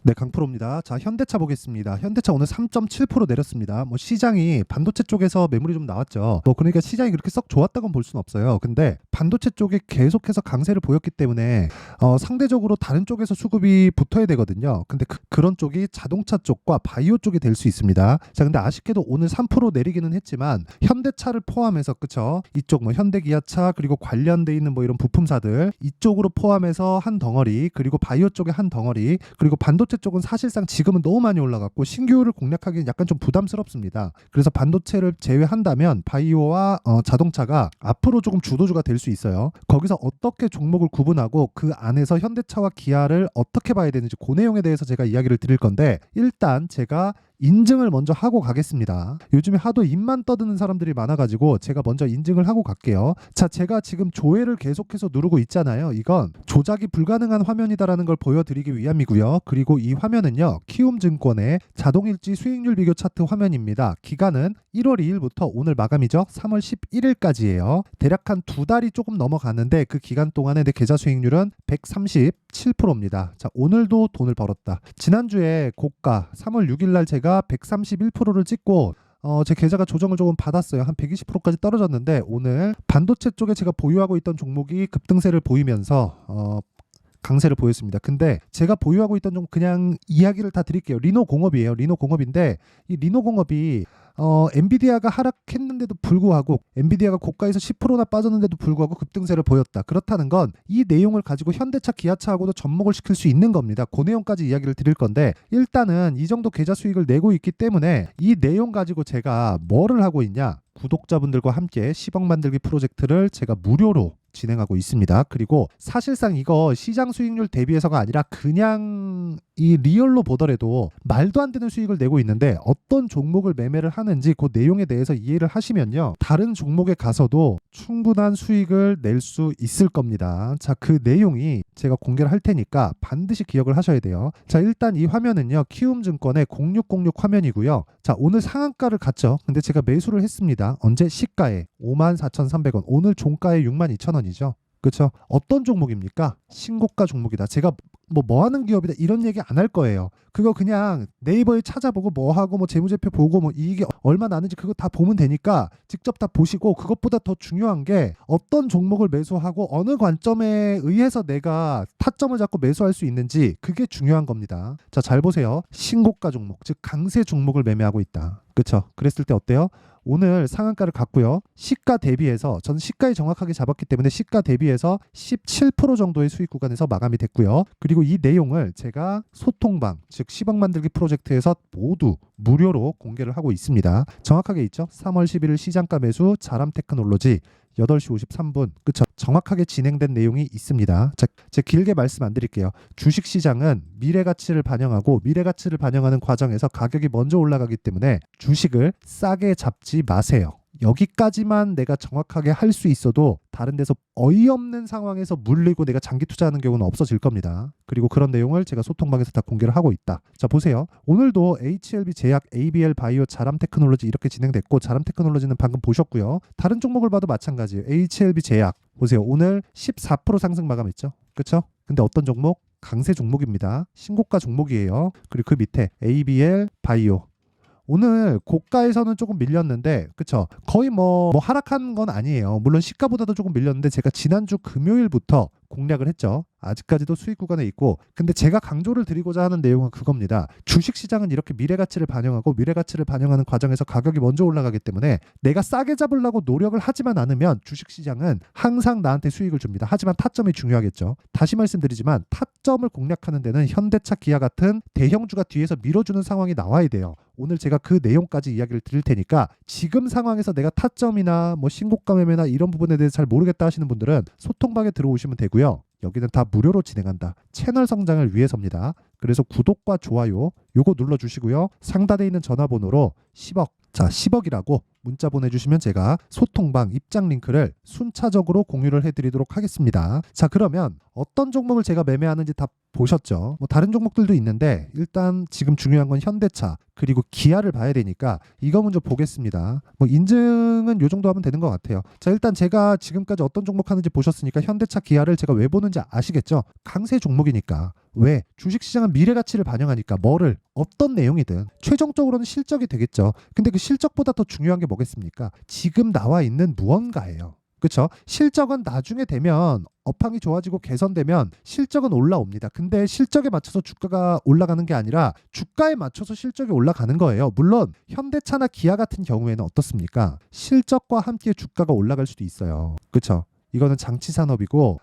네, 강프로입니다. 자, 현대차 보겠습니다. 현대차 오늘 3.7% 내렸습니다. 뭐 시장이 반도체 쪽에서 매물이 좀 나왔죠. 뭐 그러니까 시장이 그렇게 썩 좋았다고는 볼 수는 없어요. 근데 반도체 쪽에 계속해서 강세를 보였기 때문에 상대적으로 다른 쪽에서 수급이 붙어야 되거든요. 근데 그런 쪽이 자동차 쪽과 바이오 쪽이 될 수 있습니다. 자, 근데 아쉽게도 오늘 3% 내리기는 했지만 현대차를 포함해서 그쵸? 이쪽 뭐 현대기아차 그리고 관련돼 있는 뭐 이런 부품사들 이쪽으로 포함해서 한 덩어리, 그리고 바이오 쪽에 한 덩어리, 그리고 반도체 쪽은 사실상 지금은 너무 많이 올라갔고 신규를 공략하기는 약간 좀 부담스럽습니다. 그래서 반도체를 제외한다면 바이오와 자동차가 앞으로 조금 주도주가 될 수 있어요. 거기서 어떻게 종목을 구분하고 그 안에서 현대차와 기아를 어떻게 봐야 되는지 그 내용에 대해서 제가 이야기를 드릴 건데, 일단 제가 인증을 먼저 하고 가겠습니다. 요즘에 하도 입만 떠드는 사람들이 많아가지고 제가 먼저 인증을 하고 갈게요. 자, 제가 지금 조회를 계속해서 누르고 있잖아요. 이건 조작이 불가능한 화면이다라는 걸 보여드리기 위함이고요. 그리고 이 화면은요, 키움증권의 자동일지 수익률 비교 차트 화면입니다. 기간은 1월 2일부터 오늘 마감이죠. 3월 11일까지예요. 대략 한 두 달이 조금 넘어가는데 그 기간 동안에 내 계좌 수익률은 137%입니다. 자, 오늘도 돈을 벌었다. 지난주에 고가 3월 6일날 제가 131%를 찍고 제 계좌가 조정을 조금 받았어요. 한 120%까지 떨어졌는데 오늘 반도체 쪽에 제가 보유하고 있던 종목이 급등세를 보이면서 강세를 보였습니다. 근데 제가 보유하고 있던 종 그냥 이야기를 다 드릴게요. 리노공업이에요. 리노공업인데 이 리노공업이 엔비디아가 하락했는데도 불구하고 엔비디아가 고가에서 10%나 빠졌는데도 불구하고 급등세를 보였다. 그렇다는 건 이 내용을 가지고 현대차, 기아차하고도 접목을 시킬 수 있는 겁니다. 그 내용까지 이야기를 드릴 건데, 일단은 이 정도 계좌 수익을 내고 있기 때문에 이 내용 가지고 제가 뭐를 하고 있냐? 구독자분들과 함께 10억 만들기 프로젝트를 제가 무료로 진행하고 있습니다. 그리고 사실상 이거 시장 수익률 대비해서가 아니라 그냥 이 리얼로 보더라도 말도 안 되는 수익을 내고 있는데, 어떤 종목을 매매를 하는지 그 내용에 대해서 이해를 하시면요, 다른 종목에 가서도 충분한 수익을 낼 수 있을 겁니다. 자, 그 내용이 제가 공개를 할 테니까 반드시 기억을 하셔야 돼요. 자, 일단 이 화면은요, 키움증권의 0606 화면이고요. 자, 오늘 상한가를 갔죠. 근데 제가 매수를 했습니다. 언제? 시가에 54,300원, 오늘 종가에 62,000원이죠. 그렇죠? 어떤 종목입니까? 신고가 종목이다. 제가 뭐 하는 기업이다 이런 얘기 안 할 거예요. 그거 그냥 네이버에 찾아보고 뭐 하고 뭐 재무제표 보고 뭐 이익이 얼마 나는지 그거 다 보면 되니까 직접 다 보시고, 그것보다 더 중요한 게 어떤 종목을 매수하고 어느 관점에 의해서 내가 타점을 잡고 매수할 수 있는지, 그게 중요한 겁니다. 자, 잘 보세요. 신고가 종목, 즉 강세 종목을 매매하고 있다. 그렇죠? 그랬을 때 어때요? 오늘 상한가를 갔고요. 시가 대비해서, 저는 시가에 정확하게 잡았기 때문에 시가 대비해서 17% 정도의 수익 구간에서 마감이 됐고요. 그리고 이 내용을 제가 소통방, 즉 10억 만들기 프로젝트에서 모두 무료로 공개를 하고 있습니다. 정확하게 있죠? 3월 11일 시장가 매수 자람테크놀로지 8시 53분. 그쵸? 정확하게 진행된 내용이 있습니다. 자, 제가 길게 말씀 안 드릴게요. 주식시장은 미래가치를 반영하고 미래가치를 반영하는 과정에서 가격이 먼저 올라가기 때문에 주식을 싸게 잡지 마세요. 여기까지만 내가 정확하게 할 수 있어도 다른 데서 어이없는 상황에서 물리고 내가 장기 투자하는 경우는 없어질 겁니다. 그리고 그런 내용을 제가 소통방에서 다 공개를 하고 있다. 자, 보세요. 오늘도 HLB 제약, ABL 바이오, 자람테크놀로지 이렇게 진행됐고, 자람테크놀로지는 방금 보셨고요. 다른 종목을 봐도 마찬가지예요. HLB 제약 보세요. 오늘 14% 상승 마감했죠. 그렇죠? 근데 어떤 종목? 강세 종목입니다. 신고가 종목이에요. 그리고 그 밑에 ABL 바이오, 오늘 고가에서는 조금 밀렸는데, 그쵸? 거의 뭐 하락한 건 아니에요. 물론 시가보다도 조금 밀렸는데 제가 지난주 금요일부터 공략을 했죠. 아직까지도 수익 구간에 있고, 근데 제가 강조를 드리고자 하는 내용은 그겁니다. 주식시장은 이렇게 미래가치를 반영하고 미래가치를 반영하는 과정에서 가격이 먼저 올라가기 때문에 내가 싸게 잡으려고 노력을 하지만 않으면 주식시장은 항상 나한테 수익을 줍니다. 하지만 타점이 중요하겠죠. 다시 말씀드리지만 타점을 공략하는 데는 현대차, 기아 같은 대형주가 뒤에서 밀어주는 상황이 나와야 돼요. 오늘 제가 그 내용까지 이야기를 드릴 테니까, 지금 상황에서 내가 타점이나 뭐 신고가 매매나 이런 부분에 대해서 잘 모르겠다 하시는 분들은 소통방에 들어오시면 되고요. 여기는 다 무료로 진행한다. 채널 성장을 위해서입니다. 그래서 구독과 좋아요 요거 눌러주시고요. 상단에 있는 전화번호로 10억, 자 10억이라고 문자 보내주시면 제가 소통방 입장 링크를 순차적으로 공유를 해드리도록 하겠습니다. 자, 그러면 어떤 종목을 제가 매매하는지 다 보셨죠? 뭐 다른 종목들도 있는데 일단 지금 중요한 건 현대차 그리고 기아를 봐야 되니까 이거 먼저 보겠습니다. 뭐 인증은 요 정도 하면 되는 것 같아요. 자, 일단 제가 지금까지 어떤 종목 하는지 보셨으니까 현대차, 기아를 제가 왜 보는지 아시겠죠? 강세 종목이니까. 왜? 주식시장은 미래 가치를 반영하니까 뭐를 어떤 내용이든 최종적으로는 실적이 되겠죠. 근데 그 실적보다 더 중요한 게 뭐겠습니까? 지금 나와 있는 무언가예요. 그렇죠? 실적은 나중에 되면 업황이 좋아지고 개선되면 실적은 올라옵니다. 근데 실적에 맞춰서 주가가 올라가는 게 아니라 주가에 맞춰서 실적이 올라가는 거예요. 물론 현대차나 기아 같은 경우에는 어떻습니까? 실적과 함께 주가가 올라갈 수도 있어요. 그렇죠? 이거는 장치 산업이고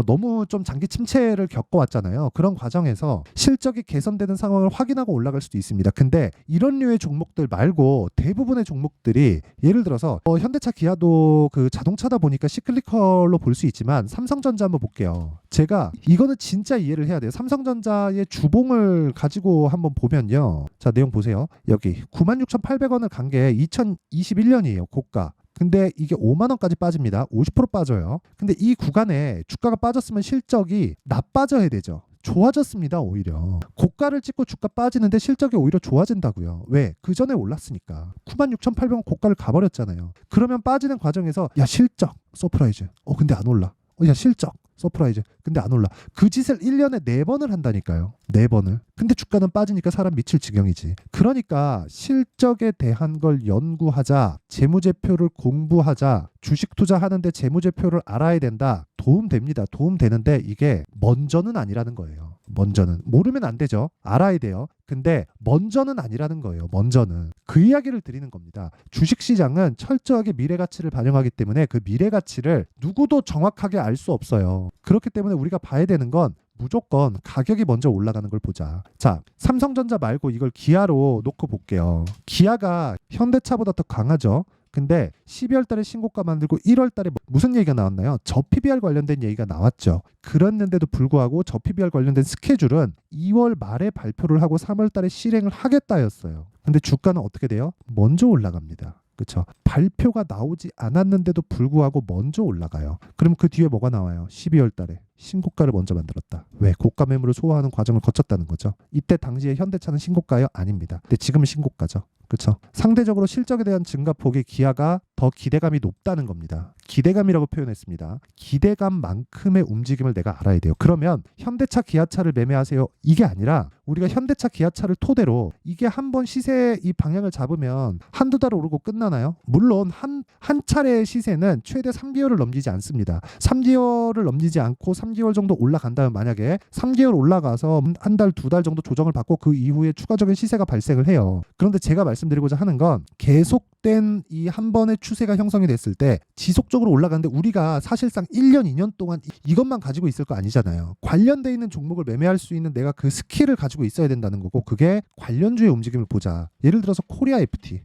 너무 좀 장기 침체를 겪어왔잖아요. 그런 과정에서 실적이 개선되는 상황을 확인하고 올라갈 수도 있습니다. 근데 이런 류의 종목들 말고 대부분의 종목들이 예를 들어서 현대차 기아도 그 자동차다 보니까 시클리컬로 볼 수 있지만 삼성전자 한번 볼게요. 제가 이거는 진짜 이해를 해야 돼요. 삼성전자의 주봉을 가지고 한번 보면요. 자, 내용 보세요. 여기 96,800원을 간 게 2021년이에요. 고가. 근데 이게 5만 원까지 빠집니다. 50% 빠져요. 근데 이 구간에 주가가 빠졌으면 실적이 나빠져야 되죠. 좋아졌습니다. 오히려 고가를 찍고 주가 빠지는데 실적이 오히려 좋아진다고요. 왜? 그 전에 올랐으니까. 96,800원 고가를 가버렸잖아요. 그러면 빠지는 과정에서 야 실적 서프라이즈. 근데 안 올라. 야 실적 서프라이즈. 근데 안 올라. 그 짓을 1년에 4번을 한다니까요. 4번을. 근데 주가는 빠지니까 사람 미칠 지경이지. 그러니까 실적에 대한 걸 연구하자. 재무제표를 공부하자. 주식 투자하는데 재무제표를 알아야 된다. 도움됩니다. 도움되는데 이게 먼저는 아니라는 거예요. 먼저는. 모르면 안 되죠. 알아야 돼요. 근데 먼저는 아니라는 거예요. 먼저는. 그 이야기를 드리는 겁니다. 주식시장은 철저하게 미래가치를 반영하기 때문에 그 미래가치를 누구도 정확하게 알 수 없어요. 그렇기 때문에 우리가 봐야 되는 건 무조건 가격이 먼저 올라가는 걸 보자. 자, 삼성전자 말고 이걸 기아로 놓고 볼게요. 기아가 현대차보다 더 강하죠. 근데 12월 달에 신고가 만들고 1월 달에 무슨 얘기가 나왔나요? 저PBR 관련된 얘기가 나왔죠. 그랬는데도 불구하고 저PBR 관련된 스케줄은 2월 말에 발표를 하고 3월 달에 실행을 하겠다였어요. 근데 주가는 어떻게 돼요? 먼저 올라갑니다. 그렇죠? 발표가 나오지 않았는데도 불구하고 먼저 올라가요. 그럼 그 뒤에 뭐가 나와요? 12월 달에 신고가를 먼저 만들었다. 왜? 고가 매물을 소화하는 과정을 거쳤다는 거죠. 이때 당시에 현대차는 신고가요? 아닙니다. 근데 지금은 신고가죠. 그렇죠? 상대적으로 실적에 대한 증가폭이 기아가 더 기대감이 높다는 겁니다. 기대감이라고 표현했습니다. 기대감만큼의 움직임을 내가 알아야 돼요. 그러면 현대차 기아차를 매매하세요. 이게 아니라 우리가 현대차 기아차를 토대로 이게 한번 시세 이 방향을 잡으면 한두 달 오르고 끝나나요? 물론 한 차례의 시세는 최대 3개월을 넘기지 않습니다. 3개월을 넘기지 않고 3개월 정도 올라간다면 만약에 3개월 올라가서 한 달, 2달 정도 조정을 받고 그 이후에 추가적인 시세가 발생을 해요. 그런데 제가 말씀드리고자 하는 건 계속된 이 한 번의 추세가 형성이 됐을 때 지속적으로 올라가는데 우리가 사실상 1년, 2년 동안 이것만 가지고 있을 거 아니잖아요. 관련돼 있는 종목을 매매할 수 있는 내가 그 스킬을 가지고 있어야 된다는 거고 그게 관련주의 움직임을 보자. 예를 들어서 코리아 FT.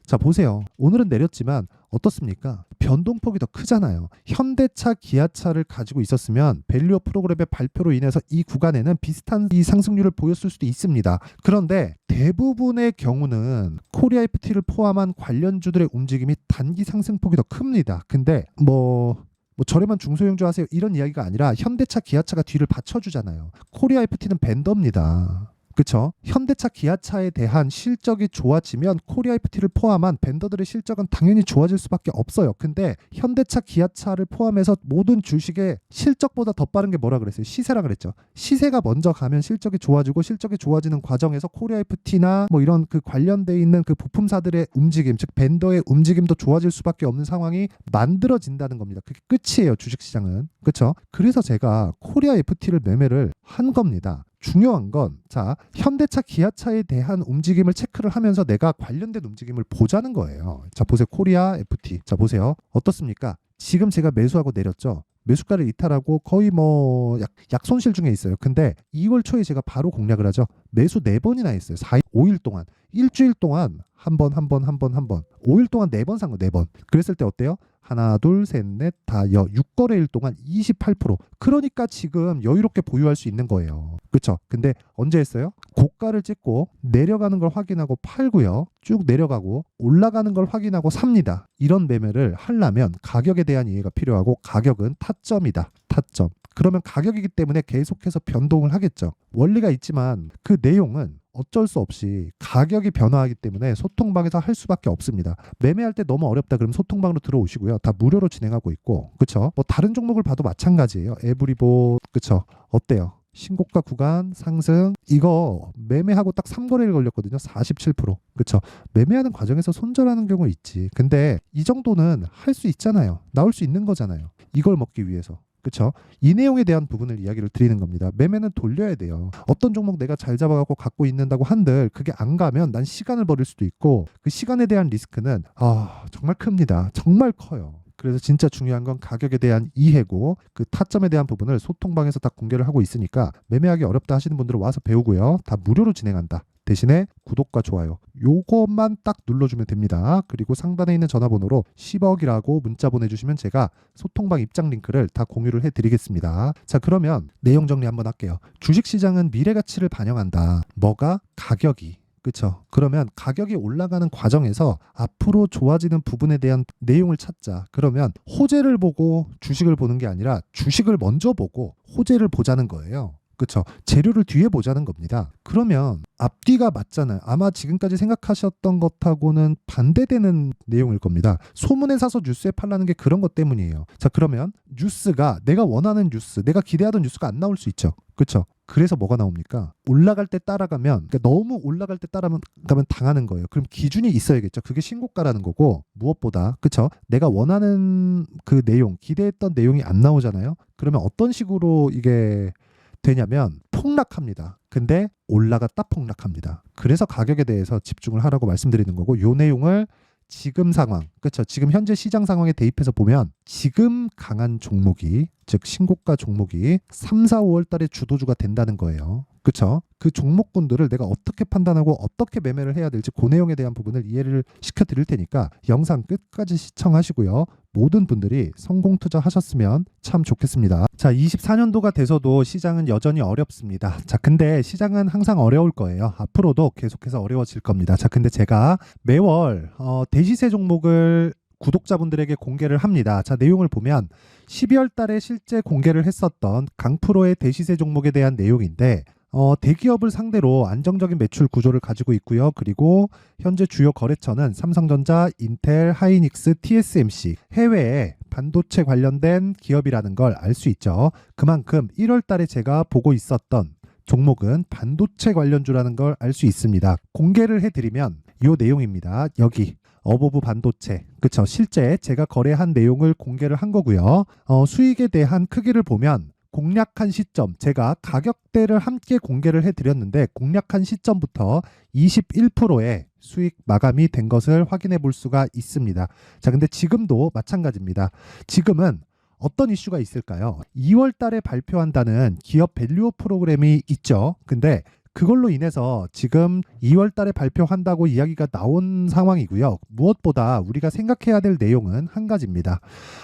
자, 보세요. 오늘은 내렸지만 어떻습니까? 변동폭이 더 크잖아요. 현대차, 기아차를 가지고 있었으면 밸류업 프로그램의 발표로 인해서 이 구간에는 비슷한 이 상승률을 보였을 수도 있습니다. 그런데 대부분의 경우는 코리아 FT를 포함한 관련주들의 움직임이 단기 상승폭이 더 큽니다. 근데 뭐 저렴한 중소형주 하세요 이런 이야기가 아니라 현대차, 기아차가 뒤를 받쳐주잖아요. 코리아 FT는 벤더입니다. 그렇죠? 현대차, 기아차에 대한 실적이 좋아지면 코리아 FT를 포함한 벤더들의 실적은 당연히 좋아질 수밖에 없어요. 근데 현대차, 기아차를 포함해서 모든 주식의 실적보다 더 빠른 게 뭐라 그랬어요? 시세라 그랬죠. 시세가 먼저 가면 실적이 좋아지고 실적이 좋아지는 과정에서 코리아 FT나 뭐 이런 그 관련돼 있는 그 부품사들의 움직임, 즉 벤더의 움직임도 좋아질 수밖에 없는 상황이 만들어진다는 겁니다. 그게 끝이에요. 주식시장은. 그렇죠? 그래서 제가 코리아 FT를 매매를 한 겁니다. 중요한 건 자, 현대차, 기아차에 대한 움직임을 체크를 하면서 내가 관련된 움직임을 보자는 거예요. 자, 보세요. 코리아 FT. 자, 보세요. 어떻습니까? 지금 제가 매수하고 내렸죠. 매수가를 이탈하고 거의 뭐 약손실 중에 있어요. 근데 2월 초에 제가 바로 공략을 하죠. 매수 4번이나 했어요. 5일 동안. 일주일 동안 한 번. 5일 동안 4번 산 거, 4번. 그랬을 때 어때요? 하나, 둘, 셋, 넷, 다, 6거래일 동안 28%. 그러니까 지금 여유롭게 보유할 수 있는 거예요. 그렇죠? 근데 언제 했어요? 고가를 찍고 내려가는 걸 확인하고 팔고요. 쭉 내려가고 올라가는 걸 확인하고 삽니다. 이런 매매를 하려면 가격에 대한 이해가 필요하고 가격은 타점이다. 타점. 그러면 가격이기 때문에 계속해서 변동을 하겠죠. 원리가 있지만 그 내용은 어쩔 수 없이 가격이 변화하기 때문에 소통방에서 할 수밖에 없습니다. 매매할 때 너무 어렵다 그러면 소통방으로 들어오시고요. 다 무료로 진행하고 있고, 그렇죠? 뭐 다른 종목을 봐도 마찬가지예요. 에브리보, 그렇죠? 어때요? 신고가 구간 상승 이거 매매하고 딱 3거래일 걸렸거든요. 47%. 그쵸? 매매하는 과정에서 손절하는 경우 있지. 근데 이 정도는 할 수 있잖아요. 나올 수 있는 거잖아요. 이걸 먹기 위해서. 그쵸? 이 내용에 대한 부분을 이야기를 드리는 겁니다. 매매는 돌려야 돼요. 어떤 종목 내가 잘 잡아갖고 갖고 있는다고 한들 그게 안 가면 난 시간을 버릴 수도 있고 그 시간에 대한 리스크는 정말 큽니다. 정말 커요. 그래서 진짜 중요한 건 가격에 대한 이해고 그 타점에 대한 부분을 소통방에서 다 공개를 하고 있으니까 매매하기 어렵다 하시는 분들은 와서 배우고요. 다 무료로 진행한다. 대신에 구독과 좋아요 요것만 딱 눌러주면 됩니다. 그리고 상단에 있는 전화번호로 10억이라고 문자 보내주시면 제가 소통방 입장 링크를 다 공유를 해드리겠습니다. 자, 그러면 내용 정리 한번 할게요. 주식시장은 미래가치를 반영한다. 뭐가? 가격이. 그렇죠. 그러면 가격이 올라가는 과정에서 앞으로 좋아지는 부분에 대한 내용을 찾자. 그러면 호재를 보고 주식을 보는 게 아니라 주식을 먼저 보고 호재를 보자는 거예요. 그렇죠. 재료를 뒤에 보자는 겁니다. 그러면 앞뒤가 맞잖아요. 아마 지금까지 생각하셨던 것하고는 반대되는 내용일 겁니다. 소문에 사서 뉴스에 팔라는 게 그런 것 때문이에요. 자, 그러면 뉴스가 내가 원하는 뉴스, 내가 기대하던 뉴스가 안 나올 수 있죠. 그렇죠. 그래서 뭐가 나옵니까? 올라갈 때 따라가면, 그러니까 너무 올라갈 때 따라가면 당하는 거예요. 그럼 기준이 있어야겠죠. 그게 신고가라는 거고, 무엇보다, 그쵸? 내가 원하는 그 내용, 기대했던 내용이 안 나오잖아요. 그러면 어떤 식으로 이게 되냐면 폭락합니다. 근데 올라갔다 폭락합니다. 그래서 가격에 대해서 집중을 하라고 말씀드리는 거고, 요 내용을 지금 상황, 그렇죠? 지금 현재 시장 상황에 대입해서 보면 지금 강한 종목이, 즉 신고가 종목이 3, 4, 5월 달에 주도주가 된다는 거예요. 그렇죠? 그 종목군들을 내가 어떻게 판단하고 어떻게 매매를 해야 될지 그 내용에 대한 부분을 이해를 시켜드릴 테니까 영상 끝까지 시청하시고요. 모든 분들이 성공 투자하셨으면 참 좋겠습니다. 자, 24년도가 돼서도 시장은 여전히 어렵습니다. 자, 근데 시장은 항상 어려울 거예요. 앞으로도 계속해서 어려워질 겁니다. 자, 근데 제가 매월 대시세 종목을 구독자분들에게 공개를 합니다. 자, 내용을 보면 12월 달에 실제 공개를 했었던 강프로의 대시세 종목에 대한 내용인데 대기업을 상대로 안정적인 매출 구조를 가지고 있고요. 그리고 현재 주요 거래처는 삼성전자, 인텔, 하이닉스, TSMC, 해외에 반도체 관련된 기업이라는 걸 알 수 있죠. 그만큼 1월 달에 제가 보고 있었던 종목은 반도체 관련주라는 걸 알 수 있습니다. 공개를 해드리면 이 내용입니다. 여기 어보브 반도체, 그쵸? 실제 제가 거래한 내용을 공개를 한 거고요. 수익에 대한 크기를 보면 공략한 시점, 제가 가격대를 함께 공개를 해드렸는데 공략한 시점부터 21%의 수익 마감이 된 것을 확인해 볼 수가 있습니다. 자, 근데 지금도 마찬가지입니다. 지금은 어떤 이슈가 있을까요? 2월 달에 발표한다는 기업 밸류업 프로그램이 있죠. 근데 그걸로 인해서 지금 2월 달에 발표한다고 이야기가 나온 상황이고요. 무엇보다 우리가 생각해야 될 내용은 한 가지입니다.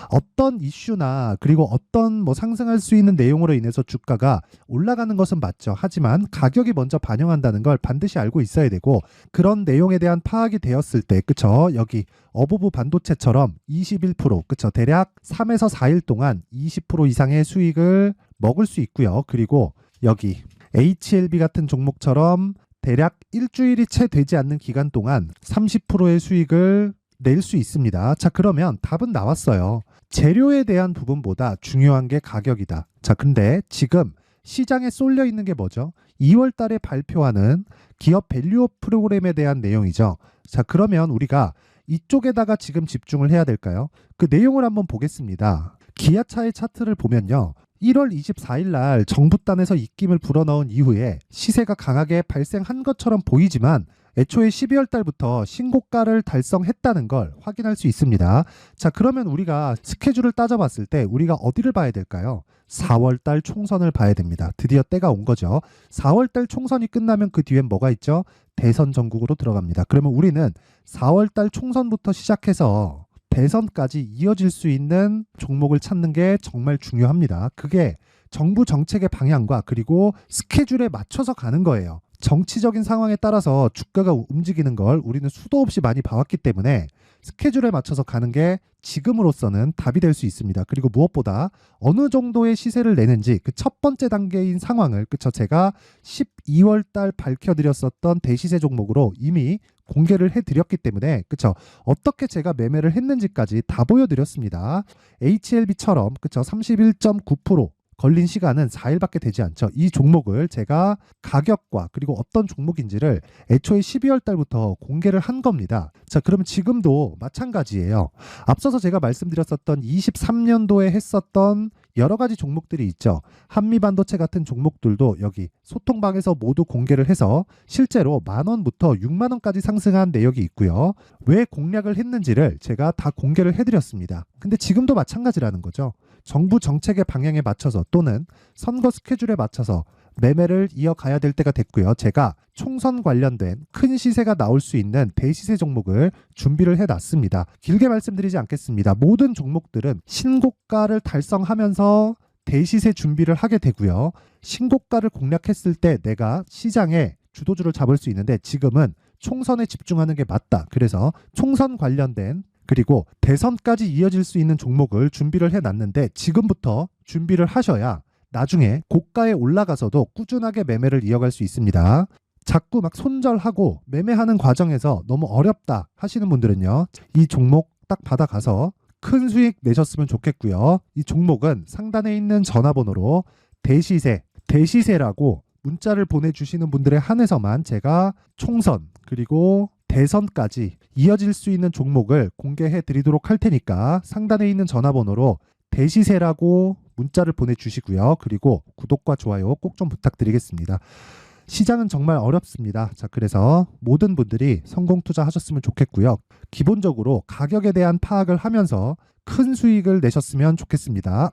어떤 이슈나 그리고 어떤 상승할 수 있는 내용으로 인해서 주가가 올라가는 것은 맞죠. 하지만 가격이 먼저 반영한다는 걸 반드시 알고 있어야 되고 그런 내용에 대한 파악이 되었을 때, 그쵸? 여기 어보브 반도체처럼 21%, 그쵸? 대략 3에서 4일 동안 20% 이상의 수익을 먹을 수 있고요. 그리고 여기 HLB 같은 종목처럼 대략 일주일이 채 되지 않는 기간 동안 30%의 수익을 낼 수 있습니다. 자, 그러면 답은 나왔어요. 재료에 대한 부분보다 중요한 게 가격이다. 자, 근데 지금 시장에 쏠려 있는 게 뭐죠? 2월 달에 발표하는 기업 밸류업 프로그램에 대한 내용이죠. 자, 그러면 우리가 이쪽에다가 지금 집중을 해야 될까요? 그 내용을 한번 보겠습니다. 기아차의 차트를 보면요. 1월 24일 날 정부단에서 입김을 불어넣은 이후에 시세가 강하게 발생한 것처럼 보이지만 애초에 12월 달부터 신고가를 달성했다는 걸 확인할 수 있습니다. 자, 그러면 우리가 스케줄을 따져봤을 때 우리가 어디를 봐야 될까요? 4월 달 총선을 봐야 됩니다. 드디어 때가 온 거죠. 4월 달 총선이 끝나면 그 뒤엔 뭐가 있죠? 대선 전국으로 들어갑니다. 그러면 우리는 4월 달 총선부터 시작해서 대선까지 이어질 수 있는 종목을 찾는 게 정말 중요합니다. 그게 정부 정책의 방향과 그리고 스케줄에 맞춰서 가는 거예요. 정치적인 상황에 따라서 주가가 움직이는 걸 우리는 수도 없이 많이 봐왔기 때문에 스케줄에 맞춰서 가는 게 지금으로서는 답이 될 수 있습니다. 그리고 무엇보다 어느 정도의 시세를 내는지 그 첫 번째 단계인 상황을, 그쵸? 제가 12월 달 밝혀드렸었던 대시세 종목으로 이미 공개를 해드렸기 때문에, 그쵸? 어떻게 제가 매매를 했는지까지 다 보여드렸습니다. HLB처럼, 그쵸? 31.9%, 걸린 시간은 4일밖에 되지 않죠. 이 종목을 제가 가격과 그리고 어떤 종목인지를 애초에 12월 달부터 공개를 한 겁니다. 자, 그러면 지금도 마찬가지예요. 앞서서 제가 말씀드렸었던 23년도에 했었던 여러 가지 종목들이 있죠. 한미반도체 같은 종목들도 여기 소통방에서 모두 공개를 해서 실제로 10,000원부터 60,000원까지 상승한 내역이 있고요. 왜 공략을 했는지를 제가 다 공개를 해드렸습니다. 근데 지금도 마찬가지라는 거죠. 정부 정책의 방향에 맞춰서 또는 선거 스케줄에 맞춰서 매매를 이어가야 될 때가 됐고요. 제가 총선 관련된 큰 시세가 나올 수 있는 대시세 종목을 준비를 해놨습니다. 길게 말씀드리지 않겠습니다. 모든 종목들은 신고가를 달성하면서 대시세 준비를 하게 되고요. 신고가를 공략했을 때 내가 시장에 주도주를 잡을 수 있는데 지금은 총선에 집중하는 게 맞다. 그래서 총선 관련된 그리고 대선까지 이어질 수 있는 종목을 준비를 해놨는데 지금부터 준비를 하셔야 나중에 고가에 올라가서도 꾸준하게 매매를 이어갈 수 있습니다. 자꾸 막 손절하고 매매하는 과정에서 너무 어렵다 하시는 분들은요. 이 종목 딱 받아가서 큰 수익 내셨으면 좋겠고요. 이 종목은 상단에 있는 전화번호로 대시세라고 문자를 보내주시는 분들에 한해서만 제가 총선 그리고 대선까지 이어질 수 있는 종목을 공개해 드리도록 할 테니까 상단에 있는 전화번호로 대시세라고 문자를 보내주시고요. 그리고 구독과 좋아요 꼭 좀 부탁드리겠습니다. 시장은 정말 어렵습니다. 자, 그래서 모든 분들이 성공 투자하셨으면 좋겠고요. 기본적으로 가격에 대한 파악을 하면서 큰 수익을 내셨으면 좋겠습니다.